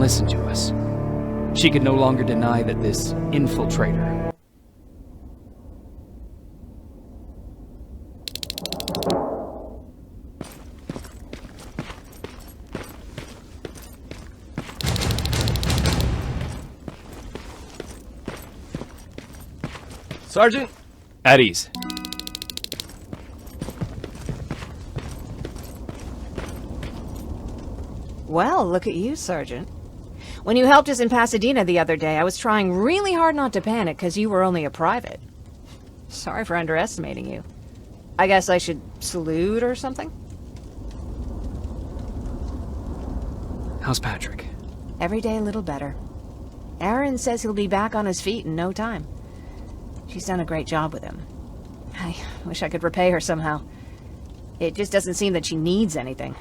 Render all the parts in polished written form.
listen to us. She could no longer deny that this infiltrator... Sergeant? At ease. Well, look at you, Sergeant. When you helped us in Pasadena the other day, I was trying really hard not to panic because you were only a private. Sorry for underestimating you. I guess I should salute or something? How's Patrick? Every day a little better. Aaron says he'll be back on his feet in no time. She's done a great job with him. I wish I could repay her somehow. It just doesn't seem that she needs anything.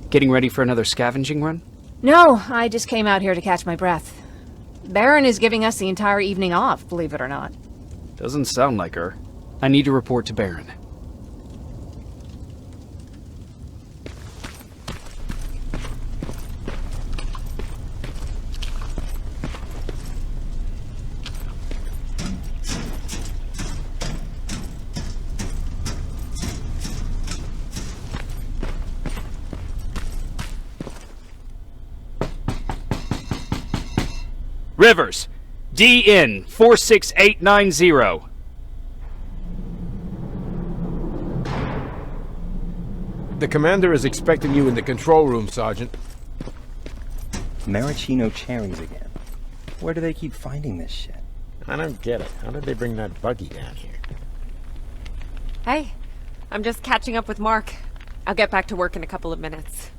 Getting ready for another scavenging run? No, I just came out here to catch my breath. Baron is giving us the entire evening off, believe it or not. Doesn't sound like her. I need to report to Baron. Rivers, DN 46890. The commander is expecting you in the control room, Sergeant. Maraschino cherries again. Where do they keep finding this shit? I don't get it. How did they bring that buggy down here? Hey, I'm just catching up with Mark. I'll get back to work in a couple of minutes.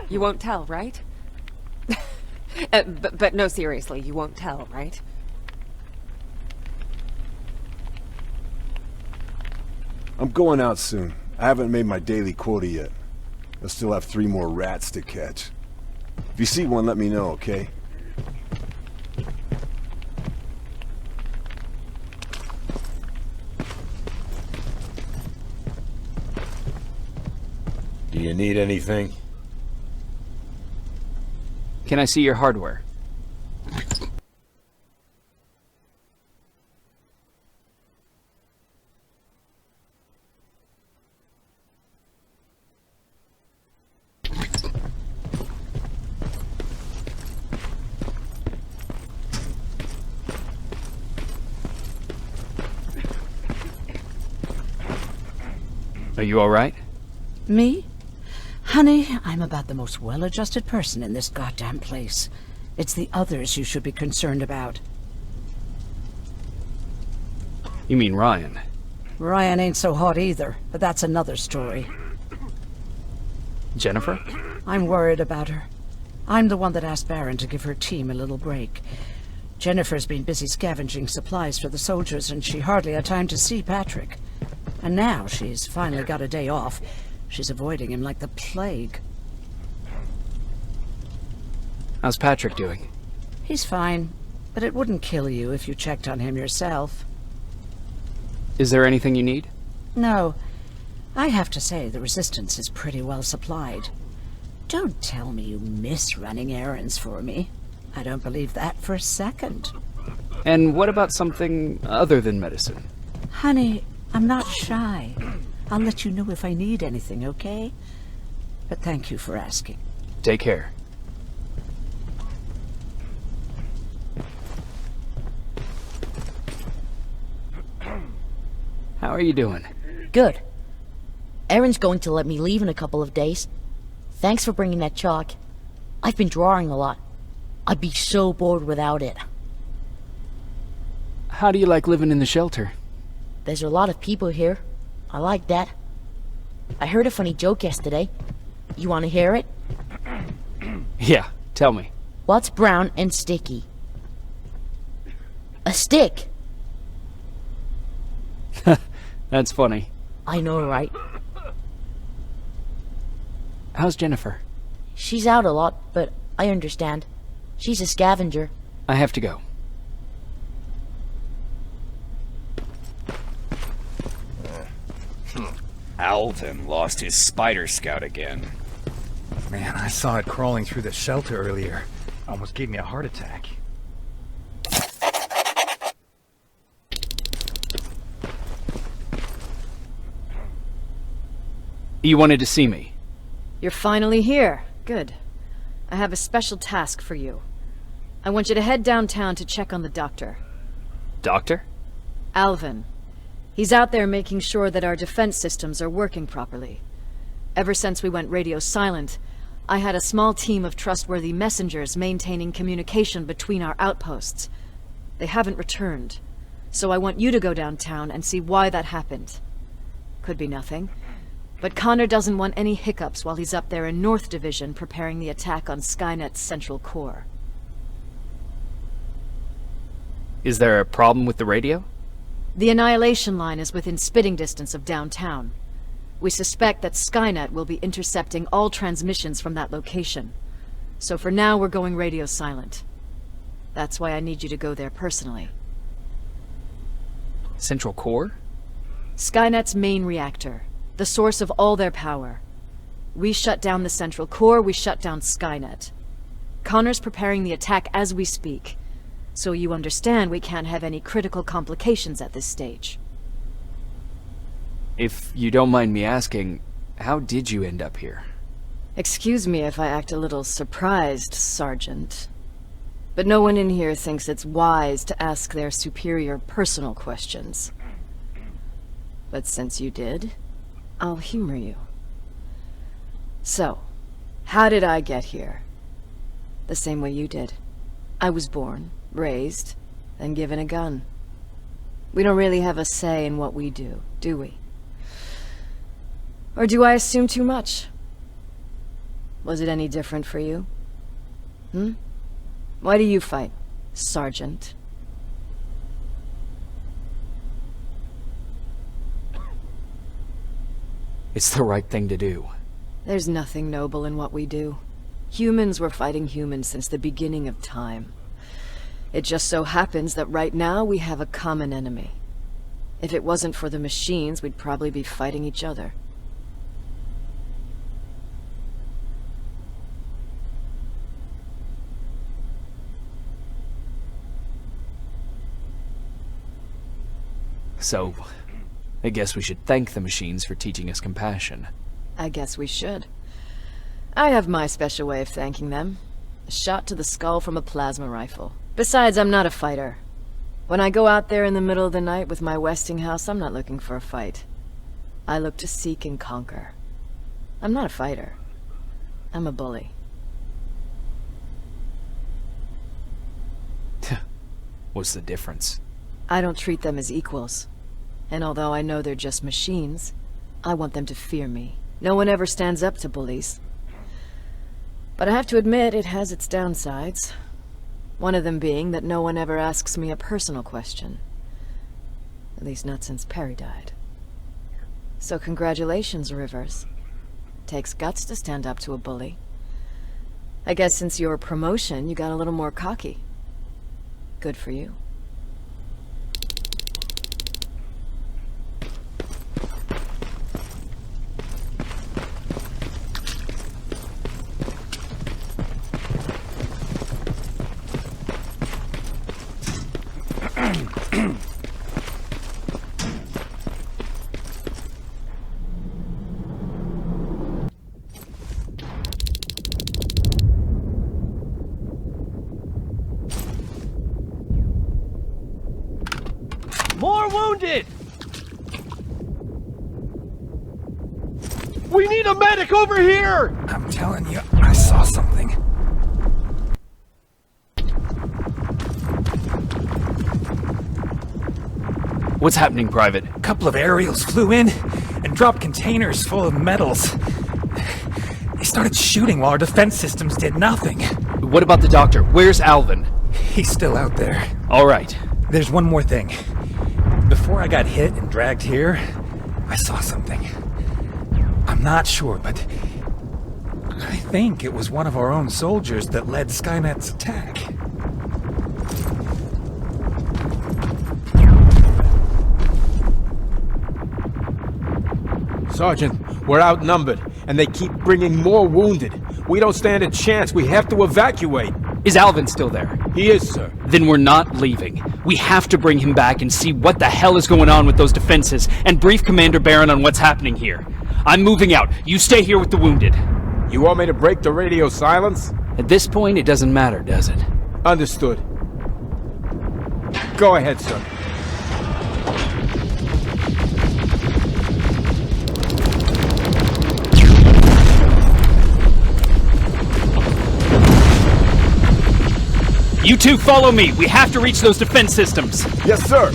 You won't tell, right? But no, seriously, you won't tell, right? I'm going out soon. I haven't made my daily quota yet. I still have 3 more rats to catch. If you see one, let me know, okay? Do you need anything? Can I see your hardware? Are you all right? Me? Honey, I'm about the most well-adjusted person in this goddamn place. It's the others you should be concerned about. You mean Ryan? Ryan ain't so hot either, but that's another story. Jennifer? I'm worried about her. I'm the one that asked Baron to give her team a little break. Jennifer's been busy scavenging supplies for the soldiers, and she hardly had time to see Patrick. And now she's finally got a day off. She's avoiding him like the plague. How's Patrick doing? He's fine, but it wouldn't kill you if you checked on him yourself. Is there anything you need? No. I have to say the Resistance is pretty well supplied. Don't tell me you miss running errands for me. I don't believe that for a second. And what about something other than medicine? Honey, I'm not shy. I'll let you know if I need anything, okay? But thank you for asking. Take care. How are you doing? Good. Aaron's going to let me leave in a couple of days. Thanks for bringing that chalk. I've been drawing a lot. I'd be so bored without it. How do you like living in the shelter? There's a lot of people here. I like that. I heard a funny joke yesterday. You want to hear it? Yeah, tell me. What's brown and sticky? A stick! That's funny. I know, right? How's Jennifer? She's out a lot, but I understand. She's a scavenger. I have to go. How Alvin lost his spider scout again. Man, I saw it crawling through the shelter earlier. Almost gave me a heart attack. You wanted to see me? You're finally here. Good. I have a special task for you. I want you to head downtown to check on the doctor. Doctor? Alvin. He's out there making sure that our defense systems are working properly. Ever since we went radio silent, I had a small team of trustworthy messengers maintaining communication between our outposts. They haven't returned, so I want you to go downtown and see why that happened. Could be nothing, but Connor doesn't want any hiccups while he's up there in North Division preparing the attack on Skynet's central core. Is there a problem with the radio? The Annihilation Line is within spitting distance of downtown. We suspect that Skynet will be intercepting all transmissions from that location. So for now, we're going radio silent. That's why I need you to go there personally. Central core? Skynet's main reactor, the source of all their power. We shut down the central core, we shut down Skynet. Connor's preparing the attack as we speak. So you understand we can't have any critical complications at this stage. If you don't mind me asking, how did you end up here? Excuse me if I act a little surprised, Sergeant. But no one in here thinks it's wise to ask their superior personal questions. But since you did, I'll humor you. So, how did I get here? The same way you did. I was born, raised, and given a gun. We don't really have a say in what we do we? Or do I assume too much? Was it any different for you? Why do you fight, Sergeant? It's the right thing to do. There's nothing noble in what we do. Humans were fighting humans since the beginning of time. It just so happens that right now we have a common enemy. If it wasn't for the machines, we'd probably be fighting each other. So, I guess we should thank the machines for teaching us compassion. I guess we should. I have my special way of thanking them. A shot to the skull from a plasma rifle. Besides, I'm not a fighter. When I go out there in the middle of the night with my Westinghouse, I'm not looking for a fight. I look to seek and conquer. I'm not a fighter. I'm a bully. What's the difference? I don't treat them as equals. And although I know they're just machines, I want them to fear me. No one ever stands up to bullies. But I have to admit, it has its downsides. One of them being that no one ever asks me a personal question. At least not since Perry died. So congratulations, Rivers. Takes guts to stand up to a bully. I guess since your promotion, you got a little more cocky. Good for you. More wounded! We need a medic over here! I'm telling you, I saw something. What's happening, Private? A couple of aerials flew in and dropped containers full of metals. They started shooting while our defense systems did nothing. What about the doctor? Where's Alvin? He's still out there. All right. There's one more thing. Before I got hit and dragged here, I saw something. I'm not sure, but I think it was one of our own soldiers that led Skynet's attack. Sergeant, we're outnumbered, and they keep bringing more wounded. We don't stand a chance. We have to evacuate. Is Alvin still there? He is, sir. Then we're not leaving. We have to bring him back and see what the hell is going on with those defenses, and brief Commander Barron on what's happening here. I'm moving out. You stay here with the wounded. You want me to break the radio silence? At this point, it doesn't matter, does it? Understood. Go ahead, sir. You two follow me. We have to reach those defense systems. Yes, sir.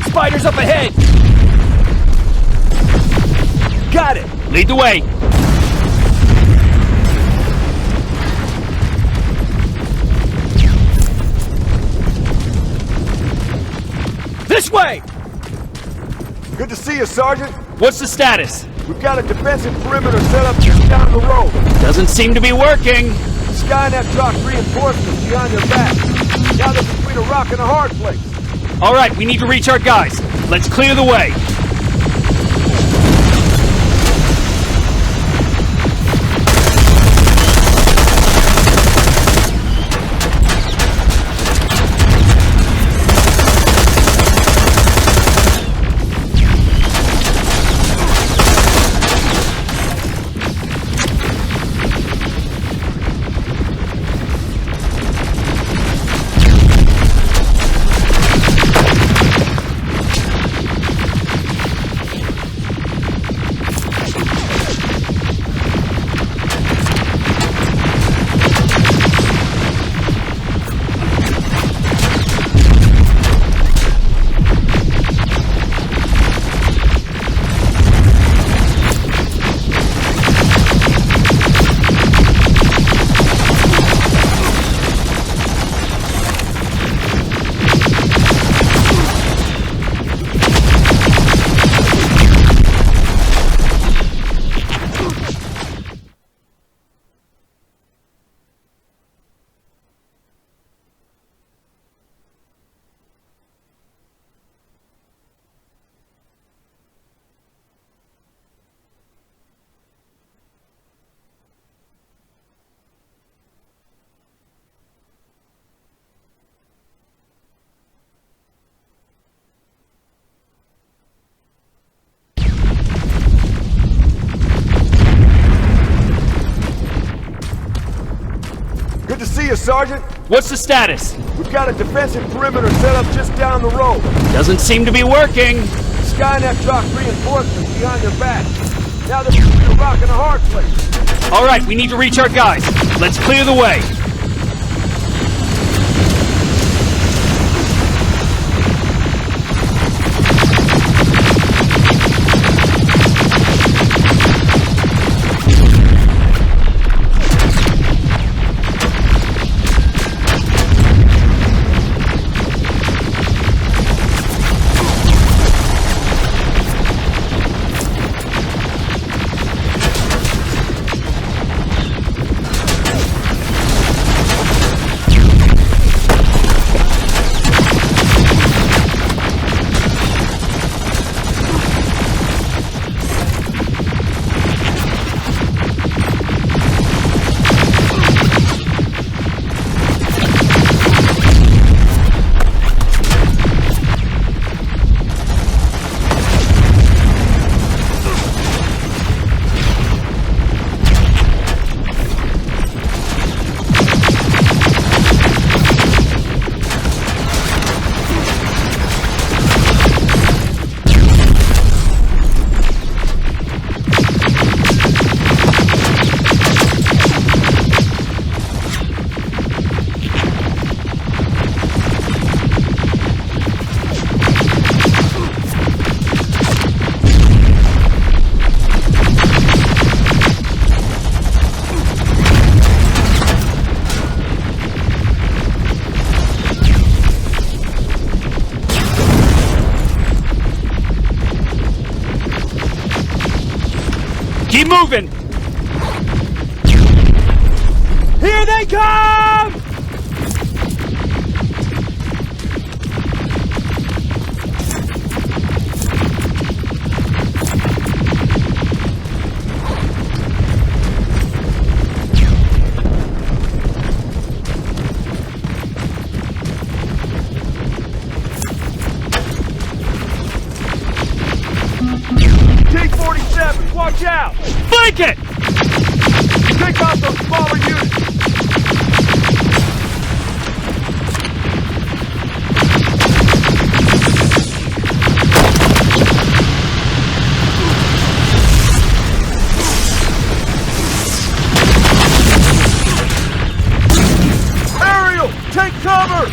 Spiders up ahead! Got it! Lead the way! This way! Good to see you, Sergeant. What's the status? We've got a defensive perimeter set up just down the road. Doesn't seem to be working. Skynet dropped reinforcements behind their back. Now they're between a rock and a hard place. All right, we need to reach our guys. Let's clear the way. Good to see you, Sergeant. What's the status? We've got a defensive perimeter set up just down the road. Doesn't seem to be working. Skynet dropped reinforcements behind their back. Now they're between a rock and a hard place. All right, we need to reach our guys. Let's clear the way. Keep moving! Here they come! T-47, watch out! Flank it! Take out those smaller units! Aerial, take cover!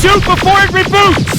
Shoot before it reboots!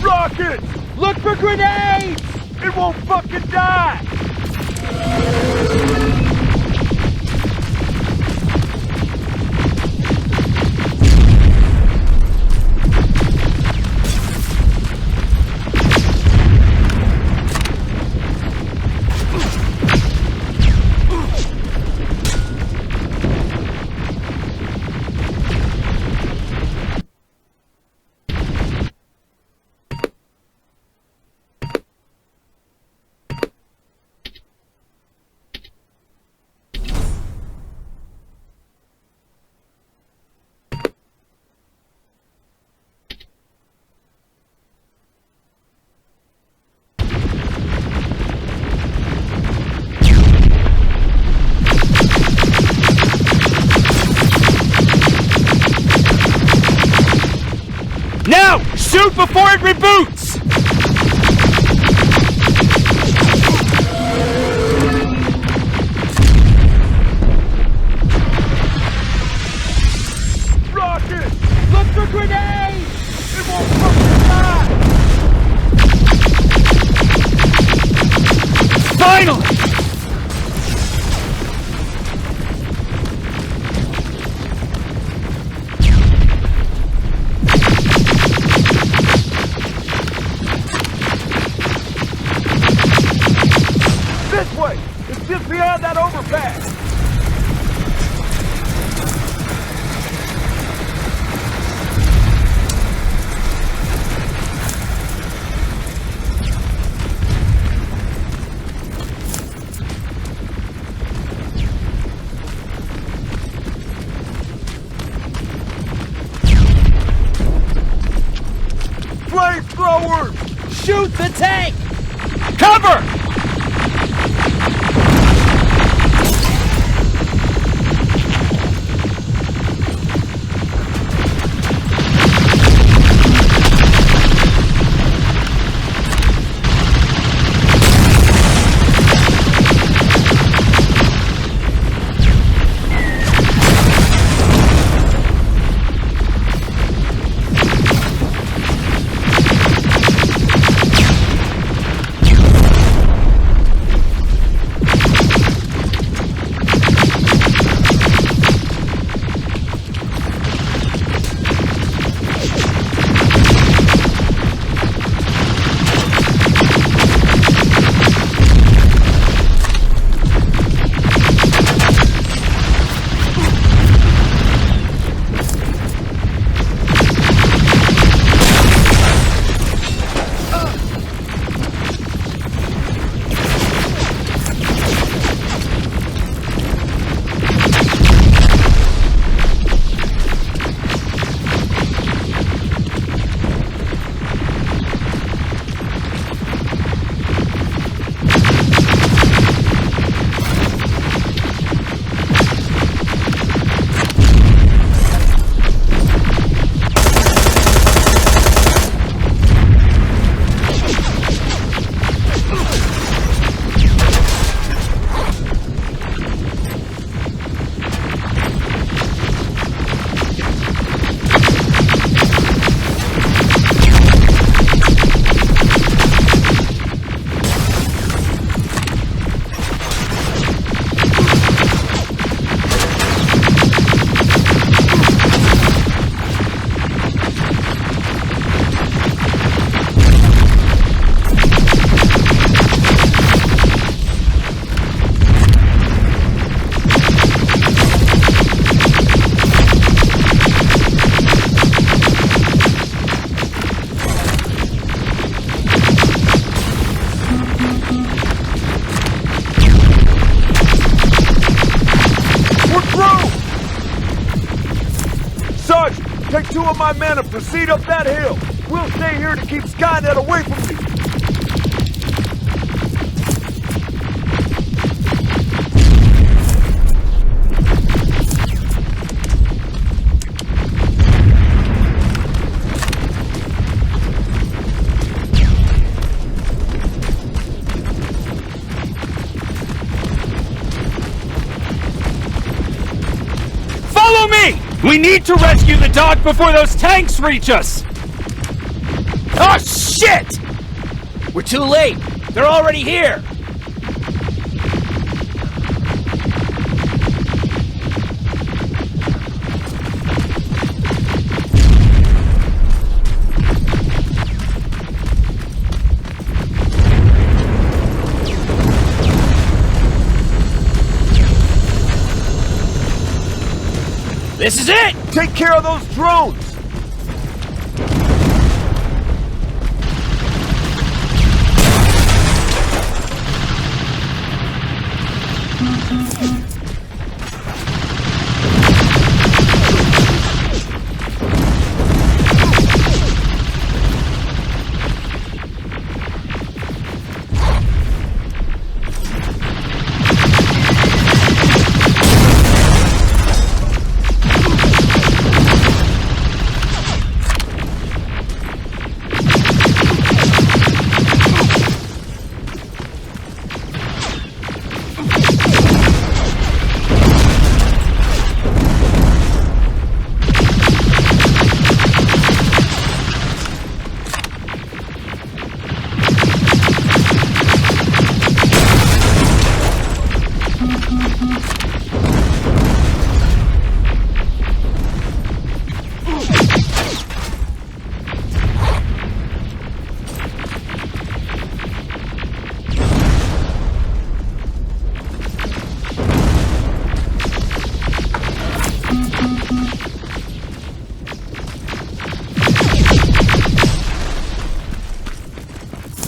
Rockets! Look for grenades! It won't fucking die! Now! Shoot before it reboots! Rockets! Look for grenades! It won't fucking die! Finally! This way! It's just beyond that overpass! Flamethrowers! Shoot the tank! Cover! Follow my men and proceed up that hill. We'll stay here to keep Skynet away from you. Follow me! We need to rescue the dog before those tanks reach us! Oh, shit! We're too late! They're already here! This is it! Take care of those drones!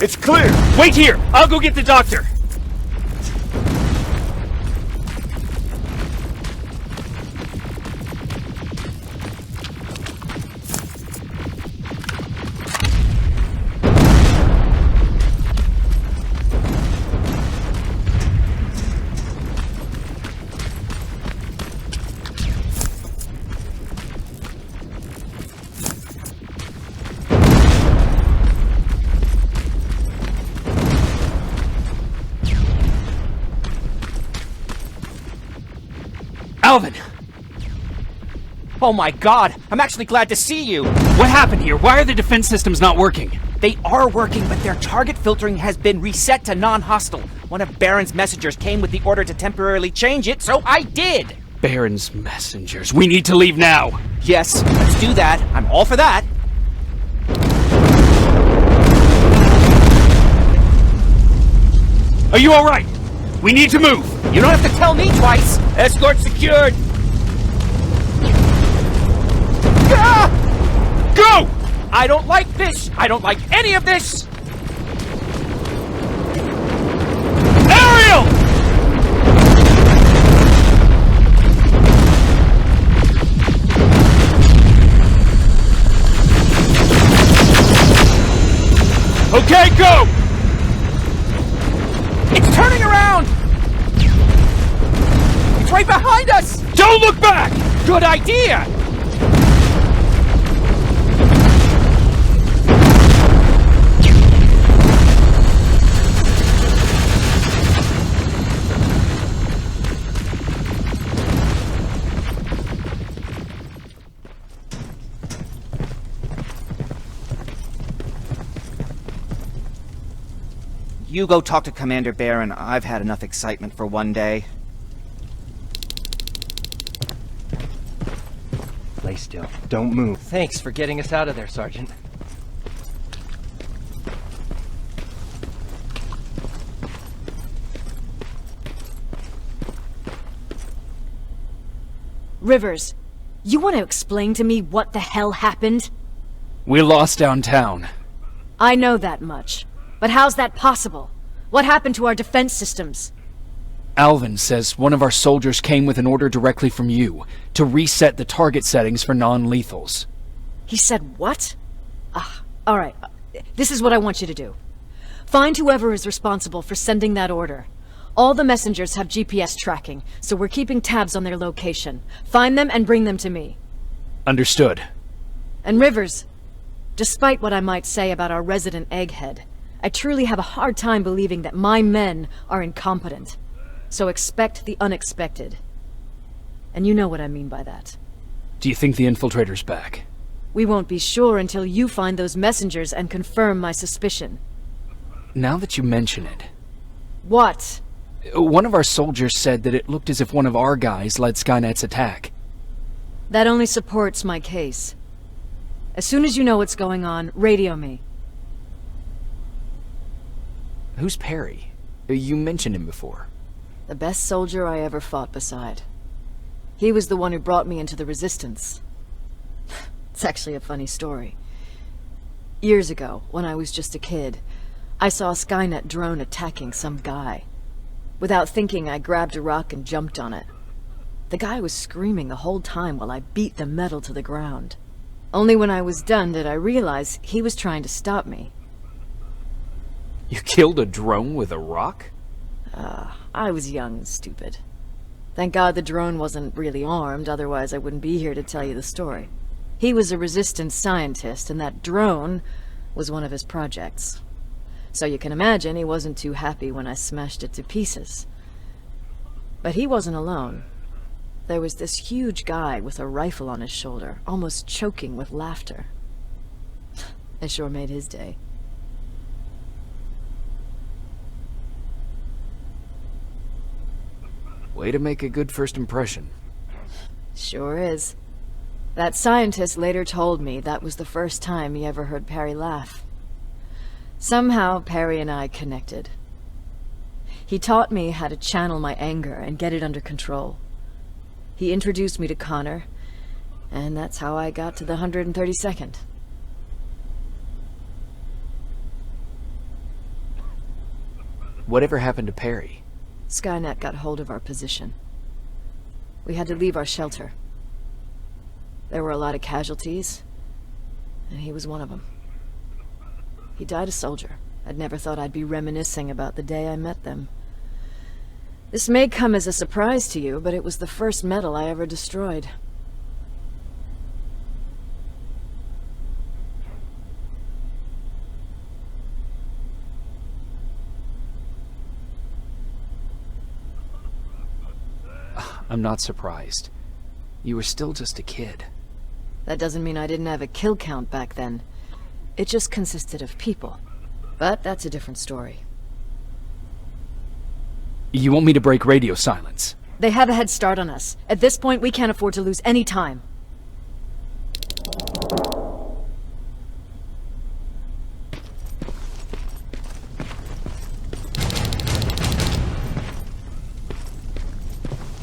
It's clear! Wait here! I'll go get the doctor! Alvin! Oh my god, I'm actually glad to see you! What happened here? Why are the defense systems not working? They are working, but their target filtering has been reset to non-hostile. One of Baron's messengers came with the order to temporarily change it, so I did! Baron's messengers. We need to leave now! Yes, let's do that. I'm all for that. Are you alright? We need to move! You don't have to tell me twice! Escort secured! Ah! Go! I don't like this! I don't like any of this! Ariel! Okay, go! It's turning around! It's right behind us! Don't look back! Good idea! You go talk to Commander Baron. I've had enough excitement for one day. Lay still. Don't move. Thanks for getting us out of there, Sergeant. Rivers, you want to explain to me what the hell happened? We lost downtown. I know that much. But how's that possible? What happened to our defense systems? Alvin says one of our soldiers came with an order directly from you to reset the target settings for non-lethals. He said what? All right. This is what I want you to do. Find whoever is responsible for sending that order. All the messengers have GPS tracking, so we're keeping tabs on their location. Find them and bring them to me. Understood. And Rivers, despite what I might say about our resident egghead, I truly have a hard time believing that my men are incompetent. So expect the unexpected. And you know what I mean by that. Do you think the infiltrator's back? We won't be sure until you find those messengers and confirm my suspicion. Now that you mention it... What? One of our soldiers said that it looked as if one of our guys led Skynet's attack. That only supports my case. As soon as you know what's going on, radio me. Who's Perry? You mentioned him before. The best soldier I ever fought beside. He was the one who brought me into the Resistance. It's actually a funny story. Years ago, when I was just a kid, I saw a Skynet drone attacking some guy. Without thinking, I grabbed a rock and jumped on it. The guy was screaming the whole time while I beat the metal to the ground. Only when I was done did I realize he was trying to stop me. You killed a drone with a rock? I was young and stupid. Thank God the drone wasn't really armed, otherwise I wouldn't be here to tell you the story. He was a Resistance scientist, and that drone was one of his projects. So you can imagine he wasn't too happy when I smashed it to pieces. But he wasn't alone. There was this huge guy with a rifle on his shoulder, almost choking with laughter. I sure made his day. Way to make a good first impression. Sure is. That scientist later told me that was the first time he ever heard Perry laugh. Somehow, Perry and I connected. He taught me how to channel my anger and get it under control. He introduced me to Connor, and that's how I got to the 132nd. Whatever happened to Perry? Skynet got hold of our position. We had to leave our shelter. There were a lot of casualties, and he was one of them. He died a soldier. I'd never thought I'd be reminiscing about the day I met them. This may come as a surprise to you, but it was the first metal I ever destroyed. I'm not surprised. You were still just a kid. That doesn't mean I didn't have a kill count back then. It just consisted of people. But that's a different story. You want me to break radio silence? They have a head start on us. At this point, we can't afford to lose any time.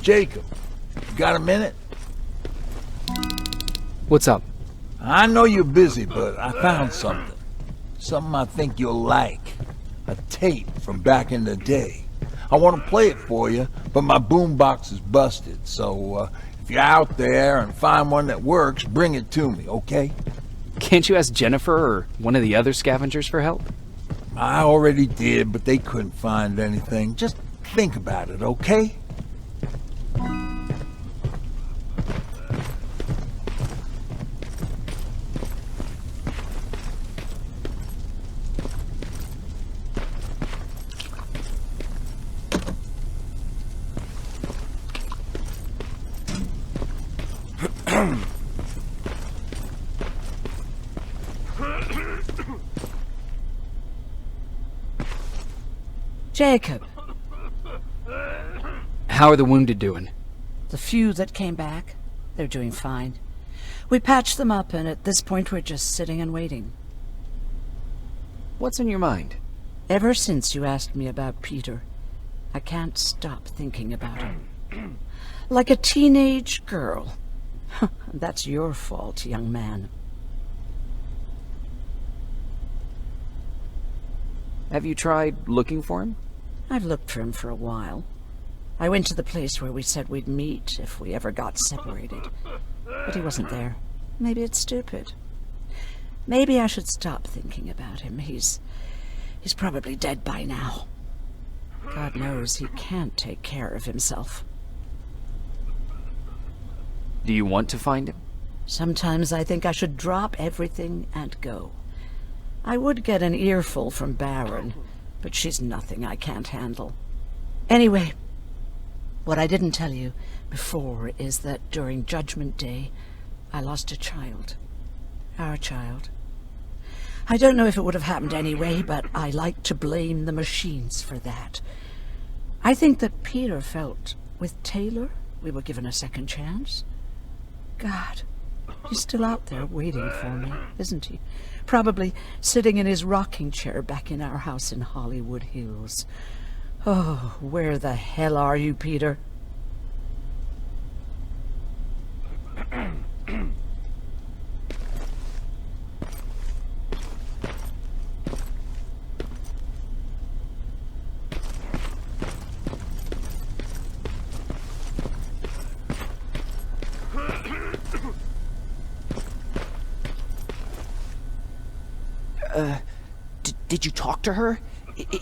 Jacob, you got a minute? What's up? I know you're busy, but I found something. Something I think you'll like. A tape from back in the day. I want to play it for you, but my boombox is busted, so if you're out there and find one that works, bring it to me, okay? Can't you ask Jennifer or one of the other scavengers for help? I already did, but they couldn't find anything. Just think about it, okay? Jacob. How are the wounded doing? The few that came back, they're doing fine. We patched them up, and at this point we're just sitting and waiting. What's on your mind? Ever since you asked me about Peter, I can't stop thinking about him. Like a teenage girl. That's your fault, young man. Have you tried looking for him? I've looked for him for a while. I went to the place where we said we'd meet if we ever got separated. But he wasn't there. Maybe it's stupid. Maybe I should stop thinking about him. He's probably dead by now. God knows he can't take care of himself. Do you want to find him? Sometimes I think I should drop everything and go. I would get an earful from Baron, but she's nothing I can't handle. Anyway, what I didn't tell you before is that during Judgment Day, I lost a child. Our child. I don't know if it would have happened anyway, but I like to blame the machines for that. I think that Peter felt with Taylor we were given a second chance. God, he's still out there waiting for me, isn't he? Probably sitting in his rocking chair back in our house in Hollywood Hills. Oh, where the hell are you, Peter? Did you talk to her?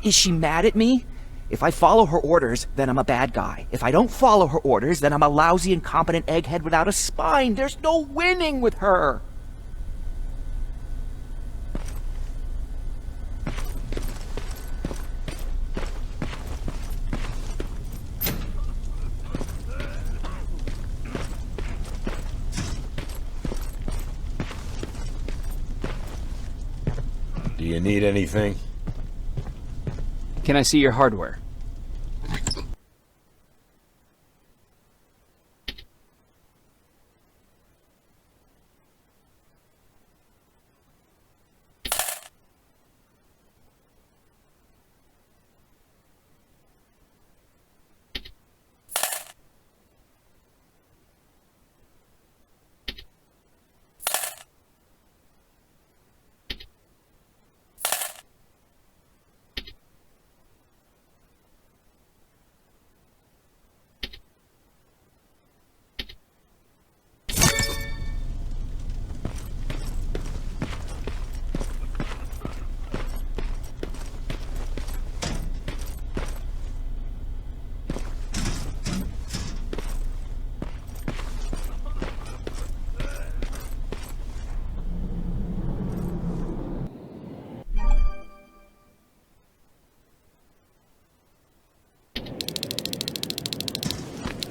Is she mad at me? If I follow her orders, then I'm a bad guy. If I don't follow her orders, then I'm a lousy, incompetent egghead without a spine. There's no winning with her. Do you need anything? Can I see your hardware?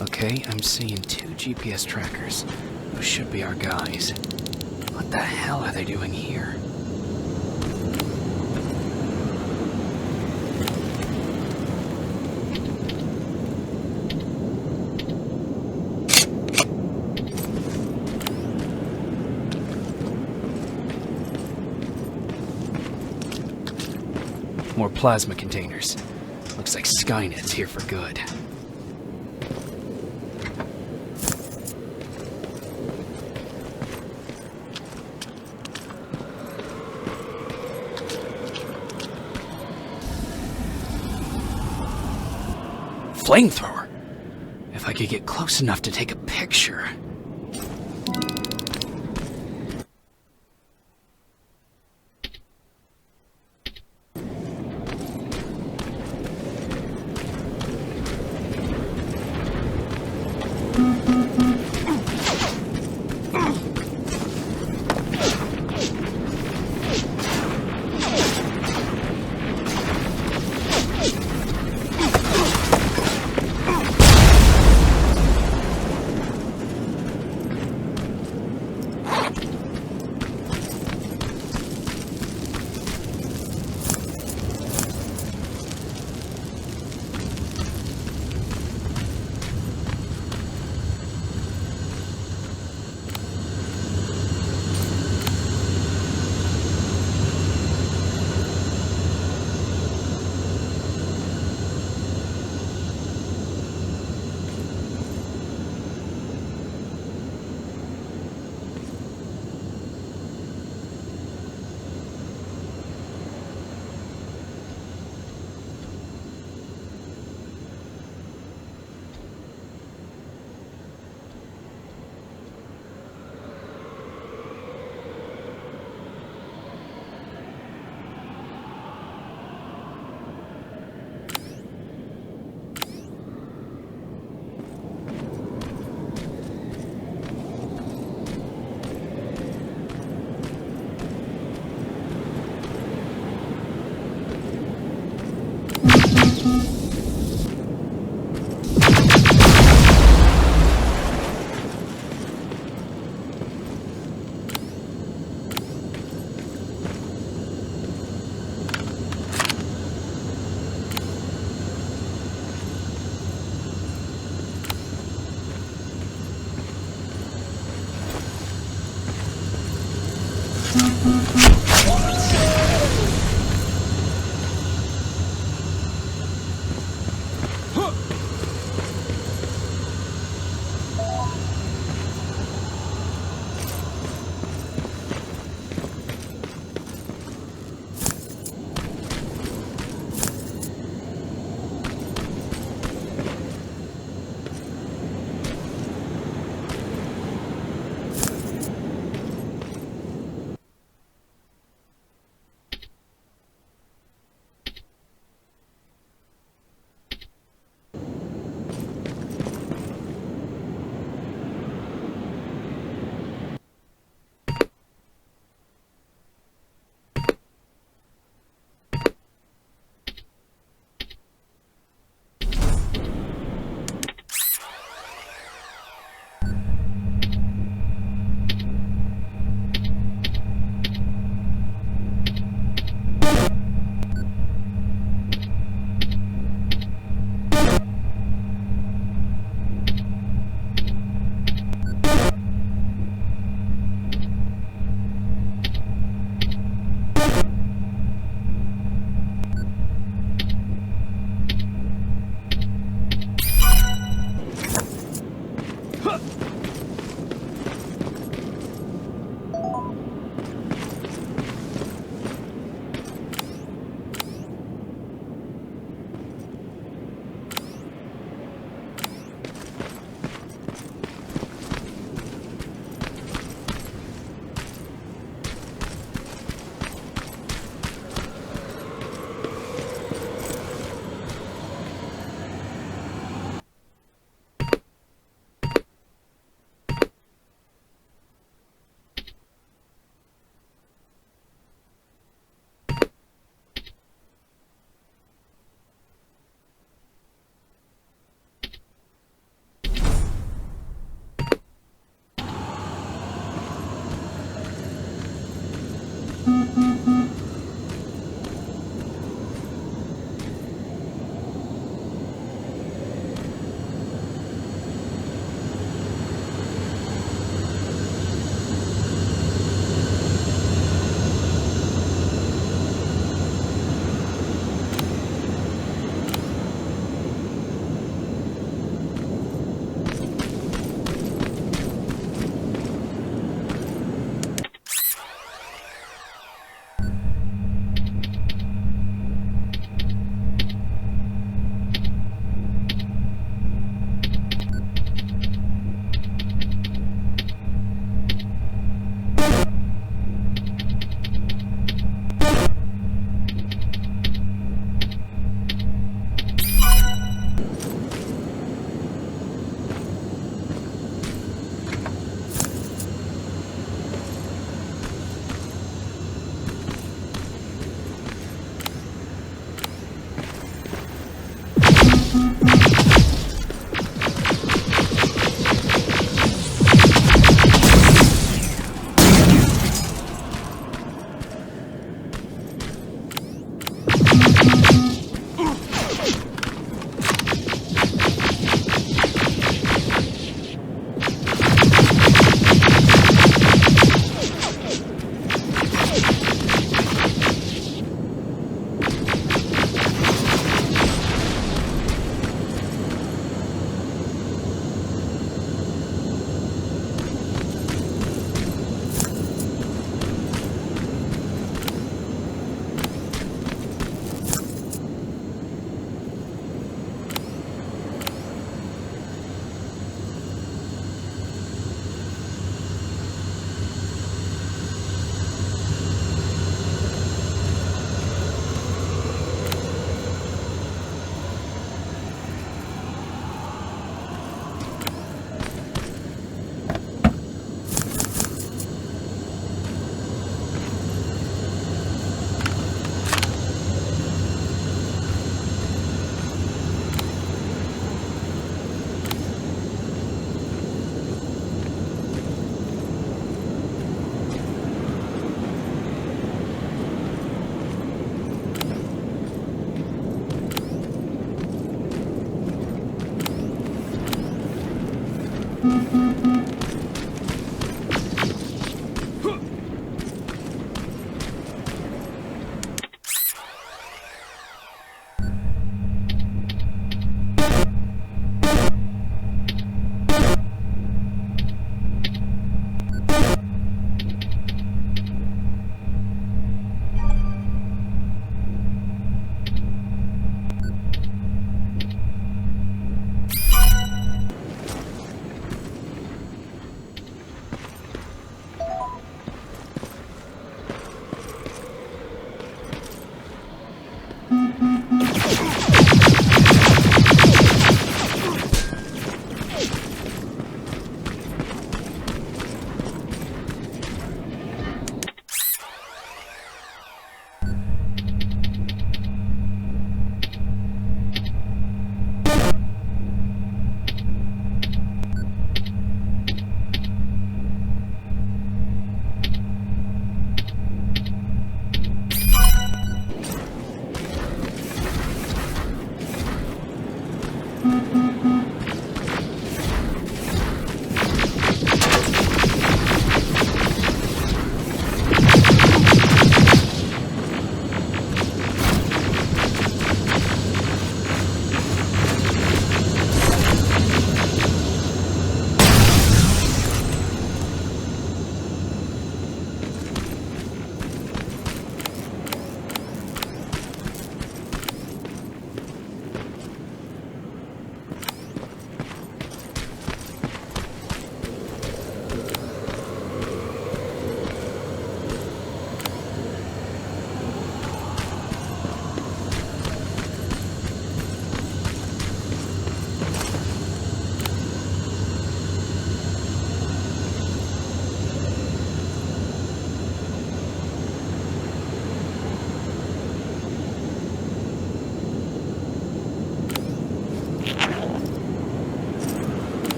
Okay, I'm seeing 2 GPS trackers. Those should be our guys. What the hell are they doing here? More plasma containers. Looks like Skynet's here for good. Flamethrower? If I could get close enough to take a picture.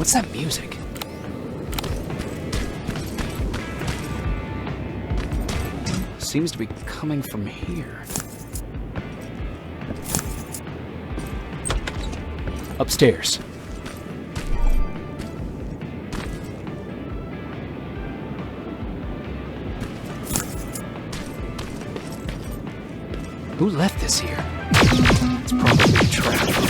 What's that music? Seems to be coming from here. Upstairs. Who left this here? It's probably a trap.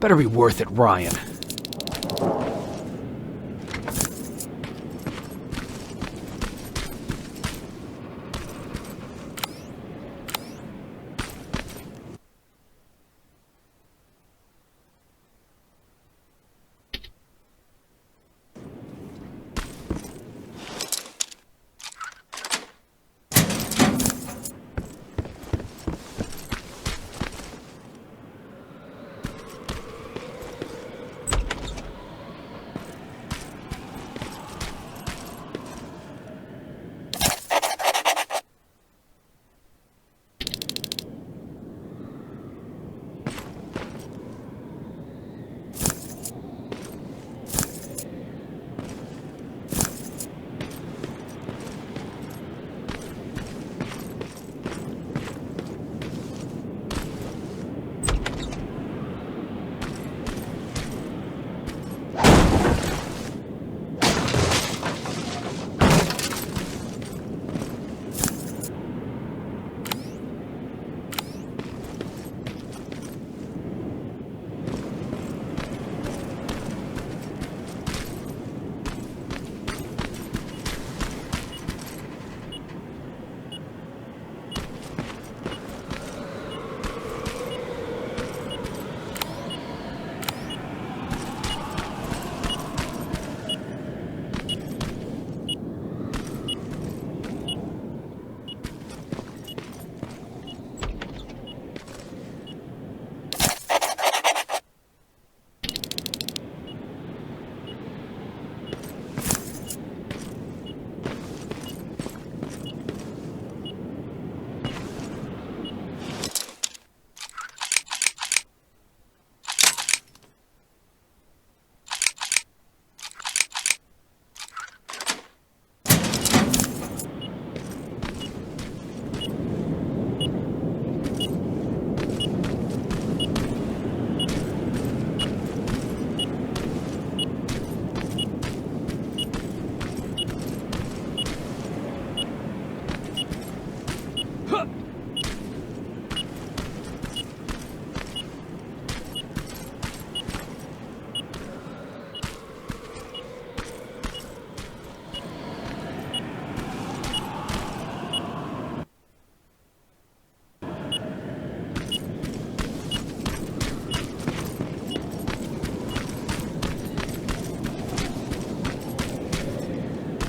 Better be worth it, Ryan.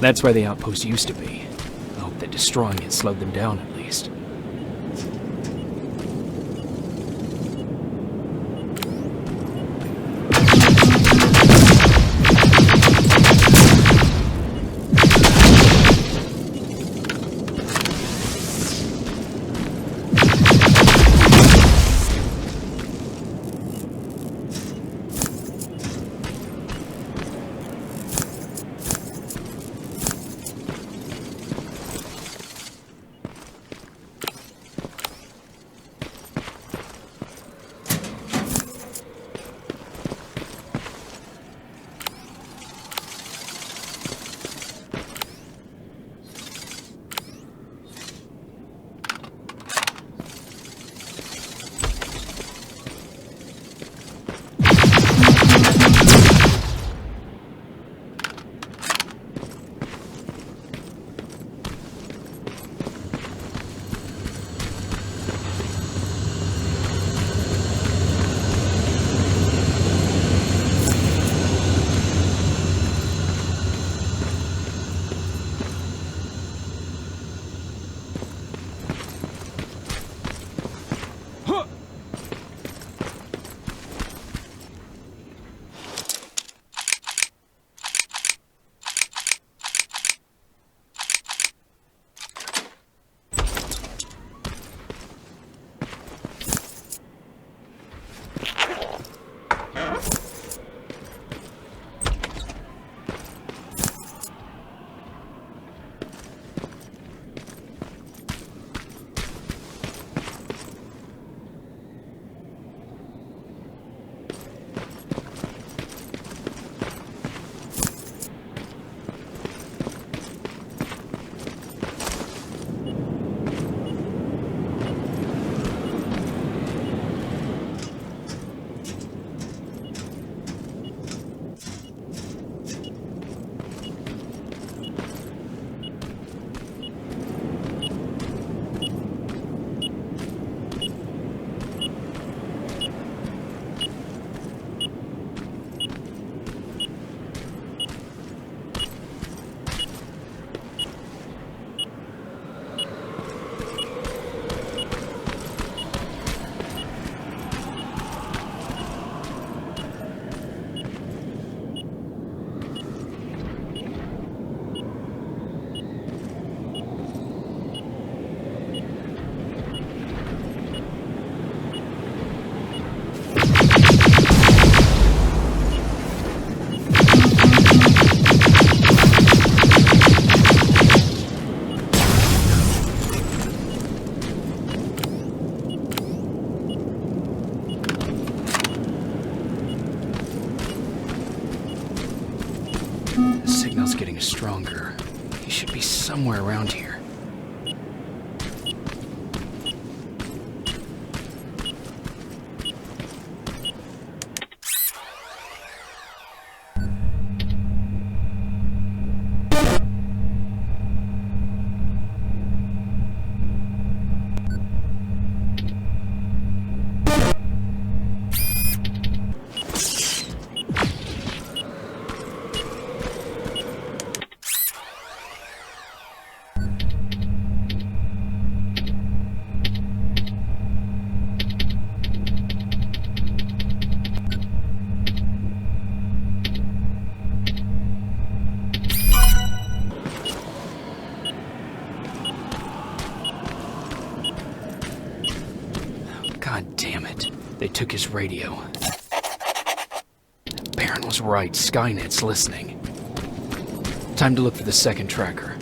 That's where the outpost used to be. I hope that destroying it slowed them down at least. Signal's getting stronger. He should be somewhere around here. God damn it. They took his radio. Baron was right. Skynet's listening. Time to look for the second tracker.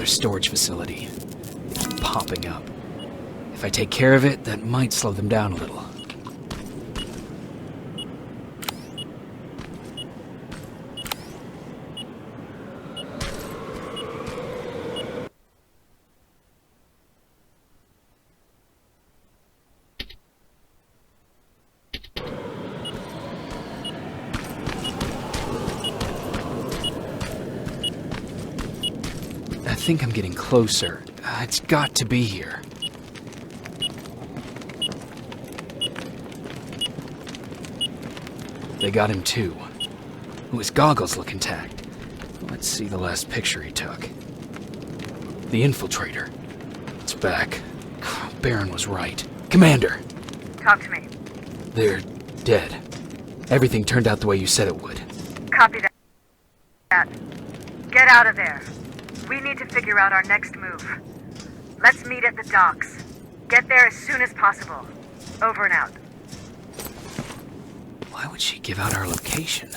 another storage facility. They keep popping up. If I take care of it, that might slow them down a little. I think I'm getting closer. It's got to be here. They got him too. Ooh, his goggles look intact. Let's see the last picture he took. The infiltrator. It's back. Baron was right. Commander! Talk to me. They're dead. Everything turned out the way you said it would. Copy that. Get out of there. We need to figure out our next move. Let's meet at the docks. Get there as soon as possible. Over and out. Why would she give out our location?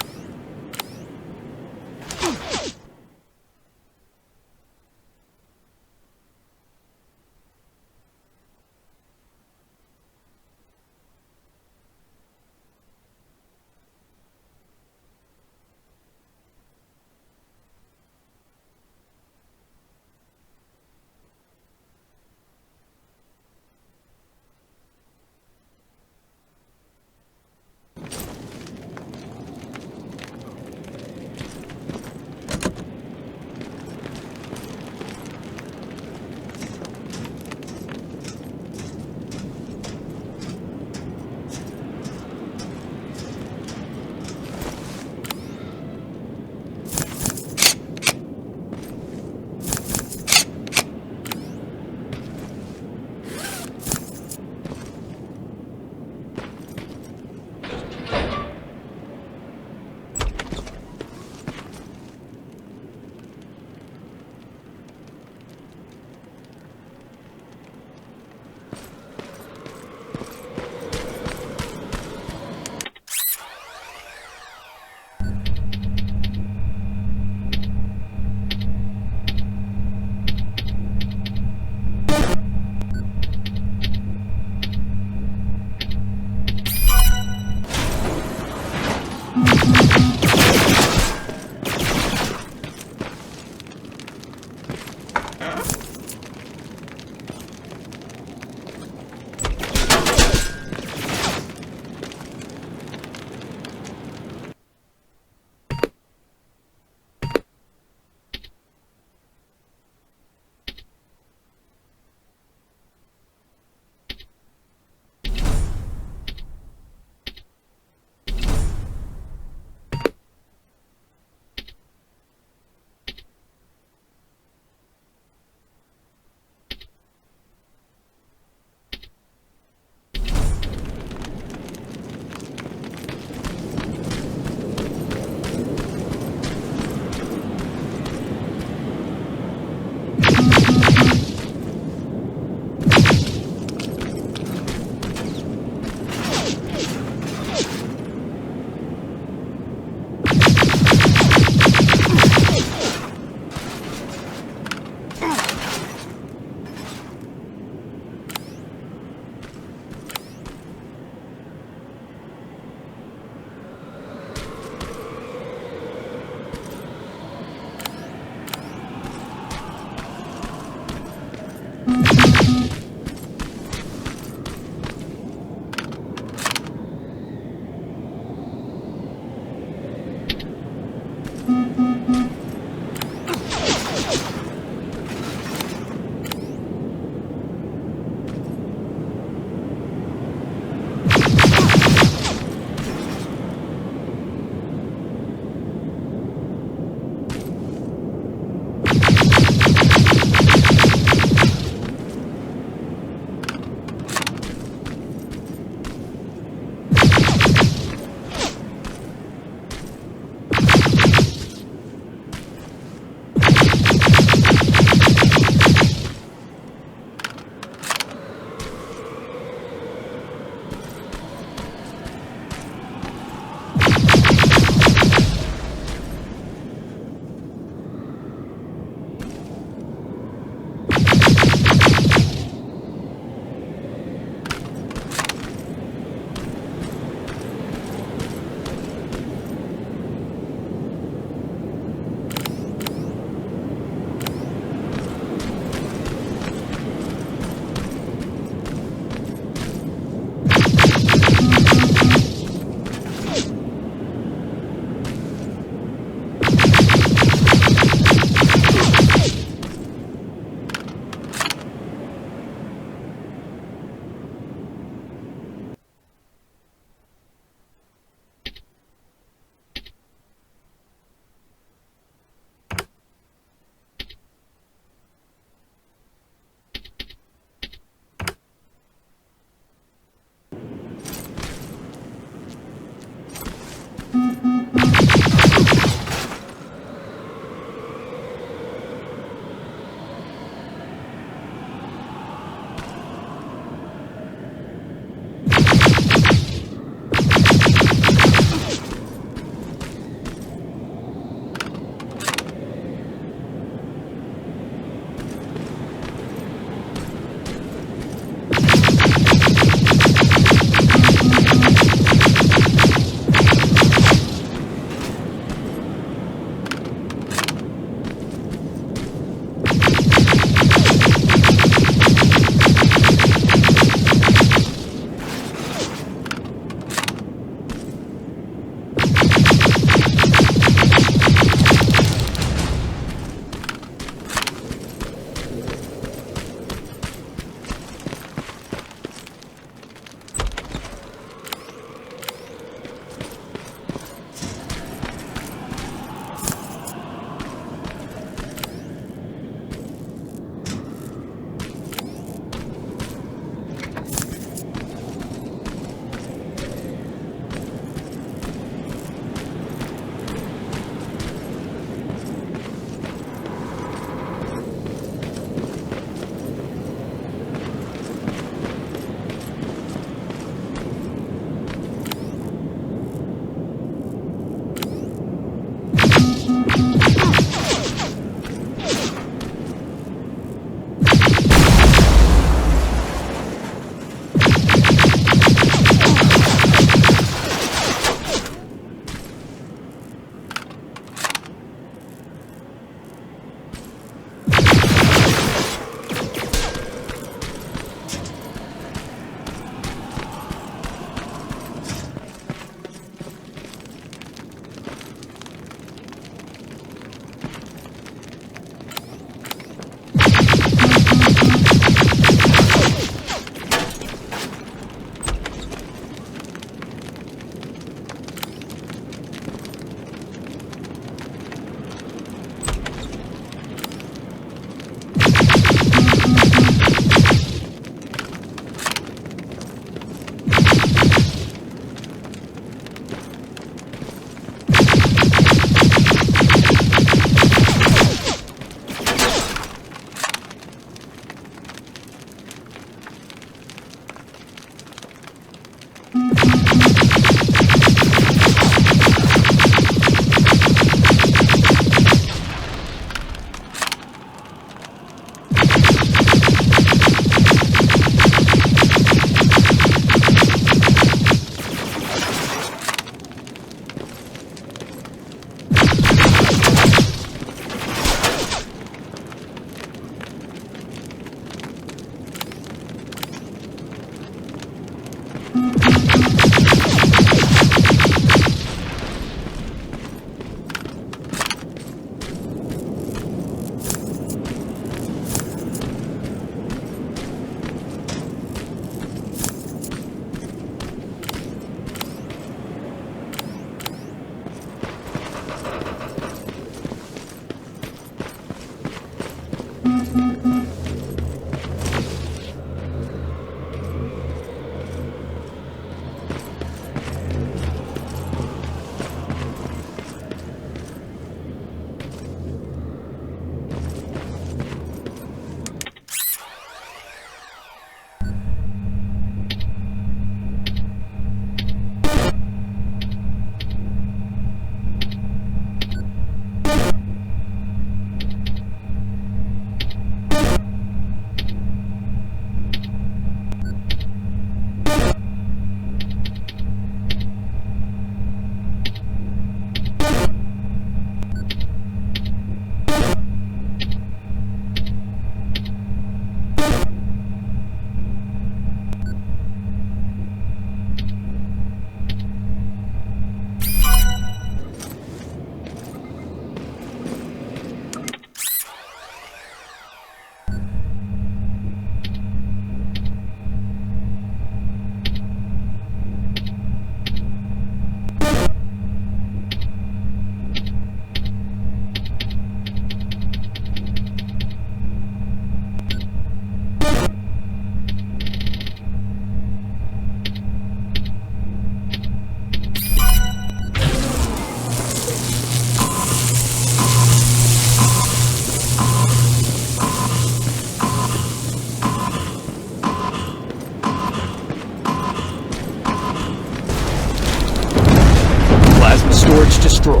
destroyed.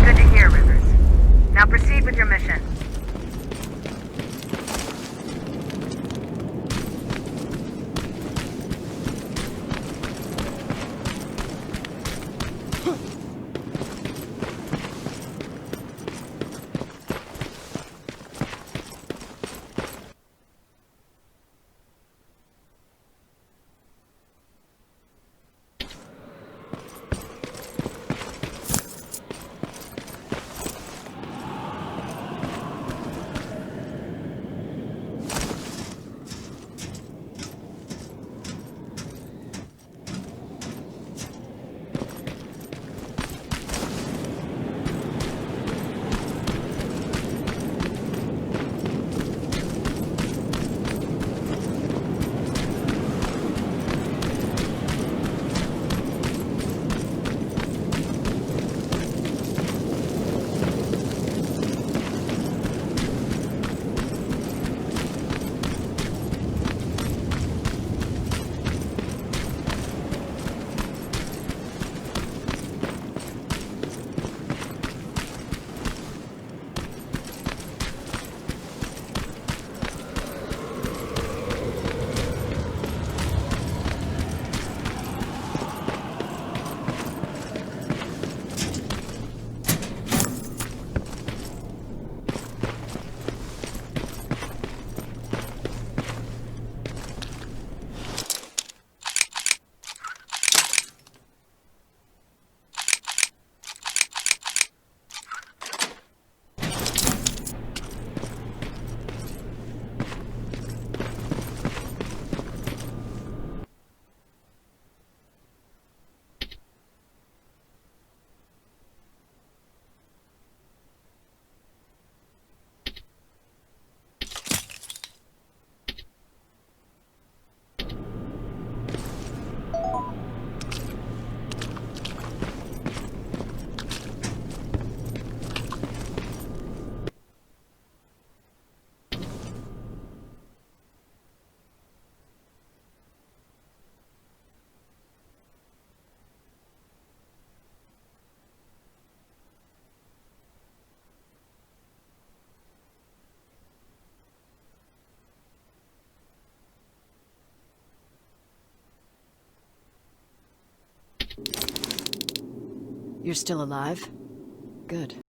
Good to hear, Rivers. Now proceed with your mission. You're still alive? Good.